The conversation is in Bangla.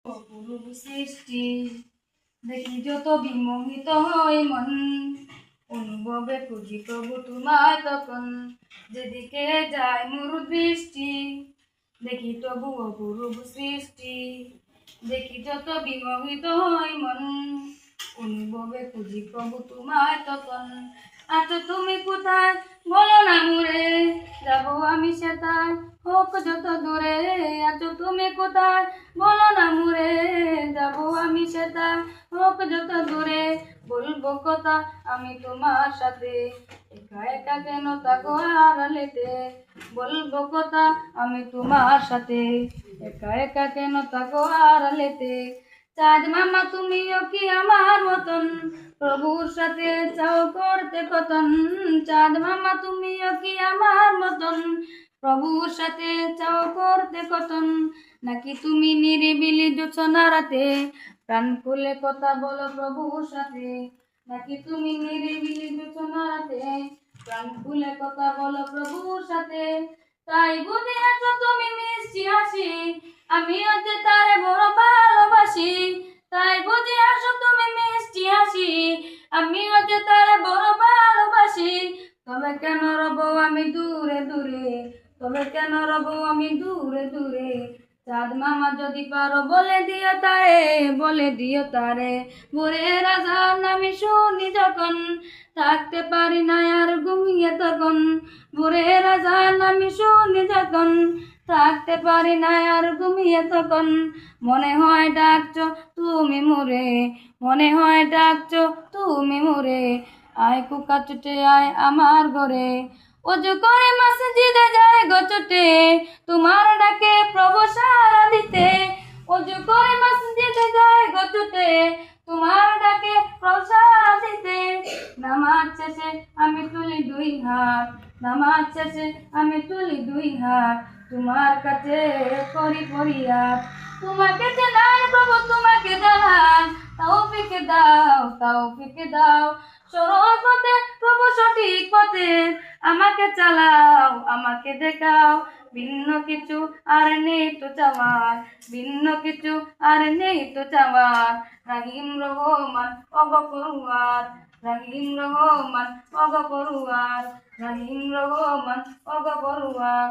অপূর্ব সৃষ্টি দেখি যত বিমোহিত হয় মন, অনুভবে খুঁজি প্রভু তোমায় তখন, যেদিকে যায় মোর দৃষ্টি দেখি তবু অপূর্ব সৃষ্টি। দেখি যত বিমোহিত হয় মন, অনুভবে খুঁজি প্রভু তোমায় তখন। আছো তুমি কোথায় বলো না মোরে, যাবো আমি সেটাই হোক যত দূরে। আছো তুমি কোথায় বলো না মোরে, যাবো আমি সেটাই হোক যত দূরে। বলবো কথা আমি তোমার সাথে, একা একা কেন থাকো আড়ালেতে। বলবো কথা আমি তোমার সাথে, একা একা কেন থাকো আড়ালেতে। চাঁদ মামা তুমিও কি আমার মতন, প্রভুর সাথে চাও করতে কতন। চাঁদ মামা তুমিও কি আমার মতন, প্রভুর সাথে চাও করতে কতন। নাকি তুমি নিরিবিলি জোছনা রাতে, প্রাণ খুলে কথা বলো প্রভুর সাথে। নাকি তুমি নিরিবিলি জোছনা রাতে, প্রাণ খুলে কথা বলো প্রভুর সাথে। তাই বুঝি আছো তুমি মিষ্টি হাসি, আমিও যে তারে বড় ভালোবাসি। তাই বুঝি আসো তুমি মিষ্টি হাসি, আমিও যে তারে বড় ভালোবাসি। তবে কেন রব আমি দূরে দূরে, তবে কেন রব আমি দূরে দূরে। চাঁদ মামা যদি পারো বলে দিও তারে, বলে দিও তারে। ভোরের আজান আমি শুনি যখন, থাকতে পারি না আর ঘুমিয়ে তখন। ভোরের আজান আমি শুনি যখন, থাকতে পারি না আর ঘুমিয়ে তখন। মনে হয় ডাকছো তুমি মোরে, মনে হয় ডাকছো তুমি মোরে। আয় কুকা ছুটে আয় আমার ঘরে, অজু করে মসজিদে যায় গো ছুটে, তোমার ডাকে প্রভু সাড়া দিতে। অজু করে মসজিদে যায় গো ছুটে, তোমার ডাকে প্রভু সাড়া দিতে। নামাজ শেষে আমি তুলি দুই হাত, নামাজ শেষে আমি তুলি দুই হাত, তোমার কাছে করি ফরিয়াদ। তোমাকে জানাই প্রভু তোমাকে জানাই, তৌফিক দাও তৌফিক দাও। সরল পথে প্রভু সঠিক পথে, আমাকে চালাও আমাকে দেখাও। ভিন্ন কিছু আর নেই তো চাওয়ার, ভিন্ন কিছু আর নেই তো চাওয়ার। রহিম রহমান অগপরুয়ার, রহিম রহমান অগপরুয়ার, রহিম রহমান অগপরুয়ার।